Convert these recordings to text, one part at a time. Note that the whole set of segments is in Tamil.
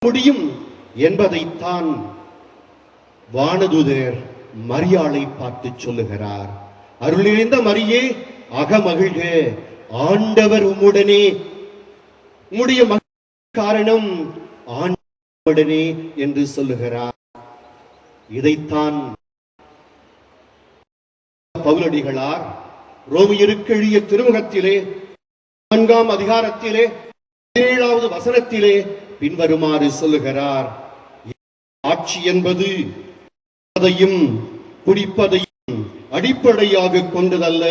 முடியும் என்பதைத்தான் வானதூதர் மரியாளை பார்த்து சொல்லுகிறார். அருள் நிறைந்த மரியே, அகமகிழ்க, ஆண்டவர் உம்முடனே, உம்முடைய காரணம் ஆண்டவருடனே என்று சொல்லுகிறார். இதைத்தான் பவுலடிகளார் ரோமியருக்கு எழுதிய திருமுகத்திலே 4ஆம் அதிகாரத்திலே 17வது வசனத்திலே பின்வருமாறு சொல்லுகிறார். ஆட்சி என்பது அதையும் குடிப்பதையும் அடிப்படையாக கொண்டதல்ல,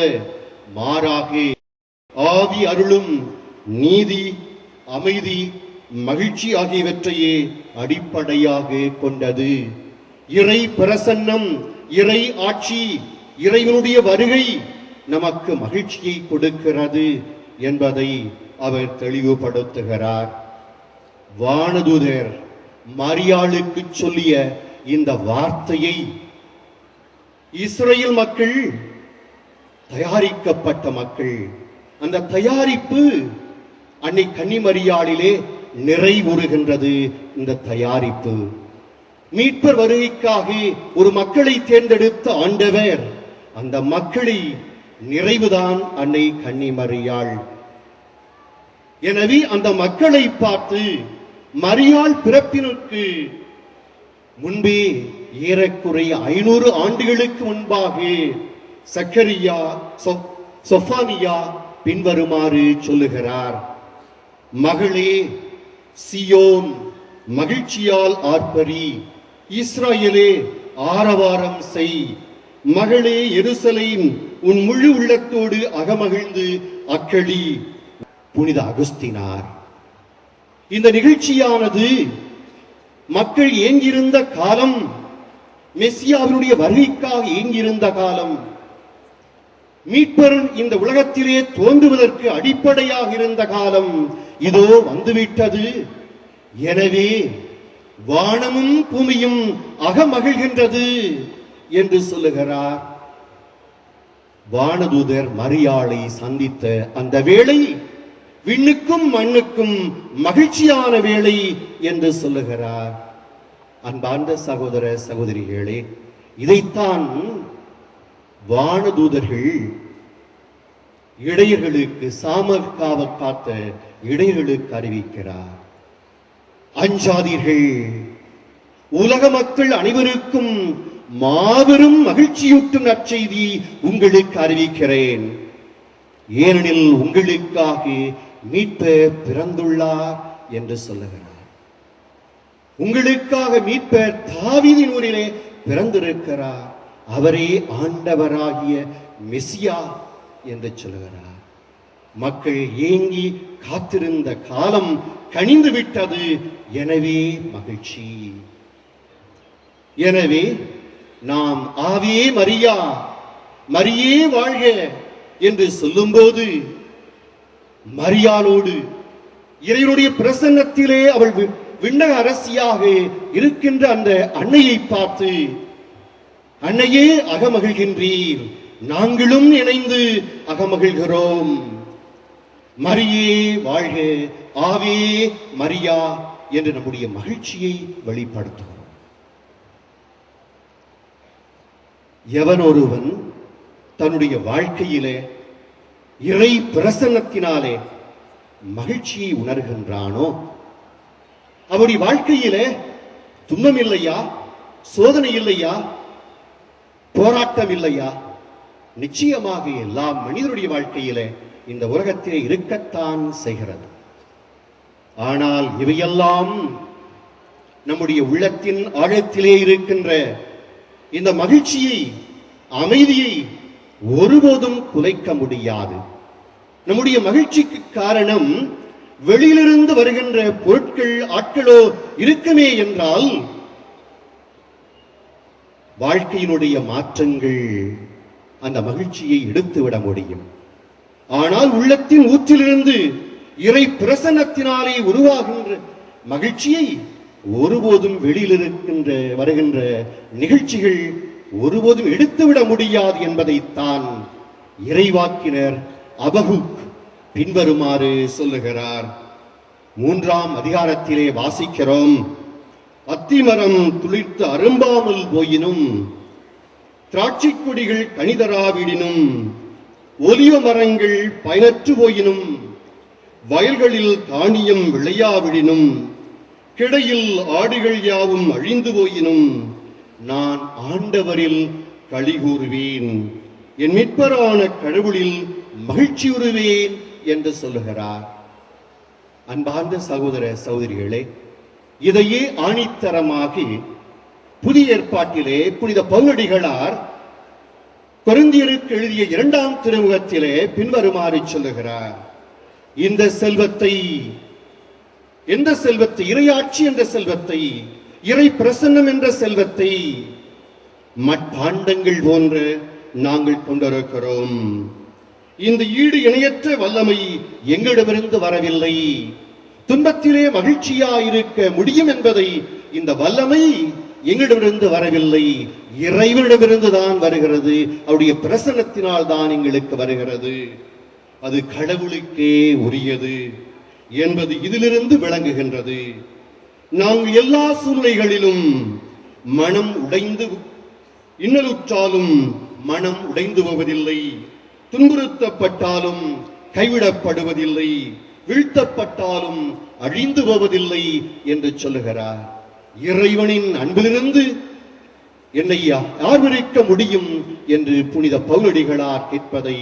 மாறாக ஆவி அருளும் நீதி, அமைதி, மகிழ்ச்சி ஆகியவற்றையே அடிப்படையாக கொண்டது. இறை பிரசன்னம், இறை ஆட்சி, இறைவனுடைய வருகை நமக்கு மகிழ்ச்சியை கொடுக்கிறது என்பதை அவர் தெளிவுபடுத்துகிறார். வானதூதர் மரியாளுக்கு சொல்லிய இந்த வார்த்தையை இஸ்ரேல் மக்கள் தயாரிக்கப்பட்ட மக்கள், அந்த தயாரிப்பு அன்னை கன்னிமரியாளிலே நிறைவுறுகின்றது. இந்த தயாரிப்பு மீட்பர் வருகைக்காக ஒரு மக்களை தேர்ந்தெடுத்த ஆண்டவர், அந்த மக்களை நிறைவுதான் அன்னை கன்னிமரியாள். எனவே அந்த மக்களை பார்த்து மரியாள் பிறப்பினுக்கு முன்பே ஏறக்குறைய 500 ஆண்டுகளுக்கு முன்பாக சக்கரியா சொஃபானியா பின்வருமாறு சொல்லுகிறார். மகளே சியோன், மகிழ்ச்சியால் ஆர்ப்பரி, இஸ்ராயேலே ஆரவாரம் செய். மகளே எருசலேம், உன் முழு உள்ளத்தோடு அகமகிழ்ந்து அக்களி. புனித அகுஸ்தினார். இந்த நிகழ்ச்சியானது மக்கள் ஏங்கியிருந்த காலம், மெசியாவினுடைய வருகைக்காக ஏங்கியிருந்த காலம், மீட்பர் இந்த உலகத்திலே தோன்றுவதற்கு அடிப்படையாக இருந்த காலம் இதோ வந்துவிட்டது. எனவே வானமும் பூமியும் அகமகிழ்கின்றது என்று சொல்லுகிறார். வானதூதர் மரியாளை சந்தித்த அந்த வேளை விண்ணுக்கும் மண்ணுக்கும் மகிழ்ச்சியான வேளை என்று சொல்லுகிறார். அன்பார்ந்த சகோதர சகோதரிகளே, இதைத்தான் வானதூதர்கள் இடையர்களுக்கு, சாமக்காவல் காத்த இடையர்களுக்கு அறிவிக்கிறார். அஞ்சாதீர்கள், உலக மக்கள் அனைவருக்கும் மாபெரும் மகிழ்ச்சியூட்டும் நற்செய்தி உங்களுக்கு அறிவிக்கிறேன். ஏனெனில் உங்களுக்காக மீட்பர் பிறந்துள்ளார் என்று சொல்லுகிறார். உங்களுக்காக மீட்பர் தாவீதின் ஊரிலே பிறந்திருக்கிறார். அவரே ஆண்டவராகிய மெசியா என்று சொல்லுகிறார். மக்கள் ஏங்கி காத்திருந்த காலம் கனிந்து விட்டது. எனவே மகிழ்ச்சி. எனவே நாம் ஆவே மரியா, மரியே வாழ்க என்று சொல்லும்போது, மரியாளோடு இறைவனுடைய பிரசன்னத்திலே அவள் விண்ணக அரசியாக இருக்கின்ற அந்த அன்னையை பார்த்து, அன்னையே அகமகிழ்கின்றீர், நாங்களும் இணைந்து அகமகிழ்கிறோம். மரியே வாழ்க, ஆவே மரியா என்று நம்முடைய மகிழ்ச்சியை வெளிப்படுத்துகிறோம். எவனொருவன் தன்னுடைய வாழ்க்கையிலே இறை பிரசன்னத்தினாலே மகிழ்ச்சியை உணர்கின்றானோ, அவருடைய வாழ்க்கையிலே துன்பம் இல்லையா, சோதனை இல்லையா, போராட்டம் இல்லையா? நிச்சயமாக எல்லா மனிதனுடைய வாழ்க்கையிலே இந்த உலகத்திலே இருக்கத்தான் செய்கிறது. ஆனால் இவையெல்லாம் நம்முடைய உள்ளத்தின் ஆழத்திலே இருக்கின்ற இந்த மகிழ்ச்சியை, அமைதியை ஒருபோதும் குலைக்க முடியாது. நம்முடைய மகிழ்ச்சிக்கு காரணம் வெளியிலிருந்து வருகின்ற பொருட்கள், ஆட்களோ இருக்குமே என்றால் வாழ்க்கையினுடைய மாற்றங்கள் அந்த மகிழ்ச்சியை எடுத்துவிட முடியும். ஆனால் உள்ளத்தின் ஊற்றிலிருந்து இறை பிரசன்னத்தினாலே உருவாகின்ற மகிழ்ச்சியை ஒருபோதும் வெளியில் இருக்கின்ற வருகின்ற நிகழ்ச்சிகள் ஒருபோதும் எடுத்துவிட முடியாது என்பதைத்தான் இறைவாக்கினர் அபகுக் பின்வருமாறு சொல்லுகிறார். 3ஆம் அதிகாரத்திலே வாசிக்கிறோம், அத்திமரம் துளிர்த்து அரும்பாமல் போயினும், திராட்சை கொடிகள் கனிதராவிடினும், ஒலிவ மரங்கள் பயனற்று போயினும், வயல்களில் தானியம் விளையாவிடினும், கிடையில் ஆடுகள் யாவும் அழிந்து போயினும், நான் ஆண்டவரில் களி கூறுவேன், என் மீட்பரான கடவுளில் மகிழ்ச்சியுறுவேன் என்று சொல்லுகிறார். அன்பார்ந்த சகோதர சகோதரிகளே, இதையே ஆணித்தரமாக புதிய ஏற்பாட்டிலே புனித பவுலடிகளார் கொரிந்தியருக்கு எழுதிய 2ஆம் திருமுகத்திலே பின்வருமாறு சொல்லுகிறார். இந்த செல்வத்தை, எந்த செல்வத்தை? இறையாட்சி என்ற செல்வத்தை, இறை பிரசன்னம் என்ற செல்வத்தை மட்பாண்டங்கள் போன்ற நாங்கள் கொண்டிருக்கிறோம். இந்த ஈடு இணையற்ற வல்லமை எங்களிடமிருந்து வரவில்லை. துன்பத்திலே மகிழ்ச்சியாயிருக்க முடியும் என்பதை இந்த வல்லமை எங்களிடமிருந்து வரவில்லை, இறைவனிடமிருந்து தான் வருகிறது. அவருடைய பிரசன்னத்தினால் தான் எங்களுக்கு வருகிறது. அது கடவுளுக்கே உரியது என்பது இதிலிருந்து விளங்குகின்றது. நாங்கள் எல்லா சூழ்நிலைகளிலும் மனம் உடைந்து, இன்னலுற்றாலும் மனம் உடைந்து போவதில்லை, துன்புறுத்தப்பட்டாலும் கைவிடப்படுவதில்லை, வீழ்த்தப்பட்டாலும் அழிந்து போவதில்லை என்று சொல்லுகிறார். இறைவனின் அன்பிலிருந்து என்னை யார் விரிக்க முடியும் என்று புனித பவுலடிகளார் கேட்பதை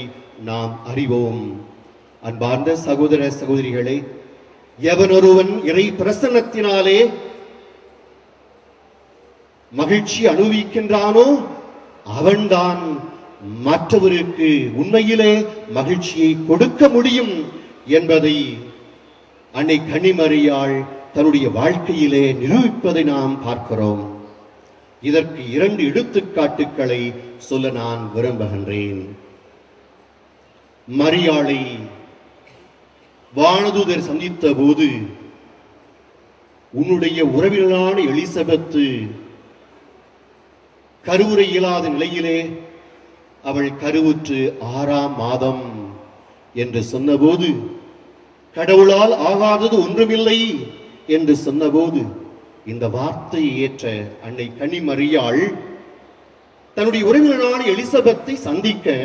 நாம் அறிவோம். அன்பார்ந்த சகோதர சகோதரிகளே, எவனொருவன் இறை பிரசன்னத்தினாலே மகிழ்ச்சி அனுபவிக்கின்றானோ அவன்தான் மற்றவருக்கு உண்மையிலே மகிழ்ச்சியை கொடுக்க முடியும் என்பதை அன்னை கன்னிமரியாள் தன்னுடைய வாழ்க்கையிலே நிரூபிப்பதை நாம் பார்க்கிறோம். இதற்கு 2 எடுத்துக்காட்டுக்களை சொல்ல நான் விரும்புகின்றேன். மரியாளை வானதூதர் சந்தித்த போது, உன்னுடைய உறவினரான எலிசபெத்து கருவுரை இயலாத நிலையிலே அவள் கருவுற்று 6ஆம் மாதம் என்று சொன்னபோது, கடவுளால் ஆகாதது ஒன்றுமில்லை என்று சொன்னபோது, இந்த வார்த்தையை ஏற்ற அன்னை கன்னிமரியாள் தன்னுடைய உறவினரான எலிசபெத்தை சந்திக்க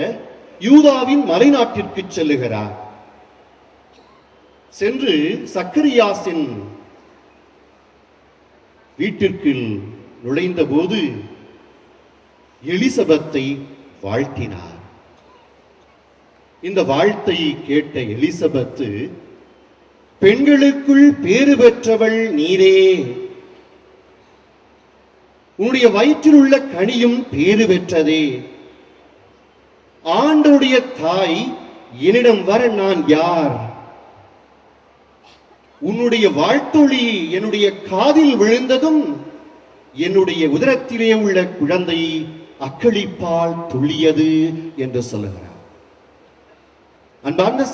யூதாவின் மலைநாட்டிற்கு செல்லுகிறார். சென்று சக்கரியாசின் வீட்டிற்கு நுழைந்த போது எலிசபெத்தை வாழ்த்தினார். இந்த வாழ்த்தை கேட்ட எலிசபெத்து, பெண்களுக்குள் பேறு பெற்றவள் நீரே, உன்னுடைய வயிற்றில் உள்ள கனியும் பேறு பெற்றதே, ஆண்டவருடைய தாய், என்னிடம் வர நான் யார்? உன்னுடைய வாழ்த்தொழி என்னுடைய காதில் விழுந்ததும் என்னுடைய உதரத்திலே உள்ள குழந்தை அக்களிப்பால் துள்ளியது என்று சொல்லுகிறார். அன்பார்ந்த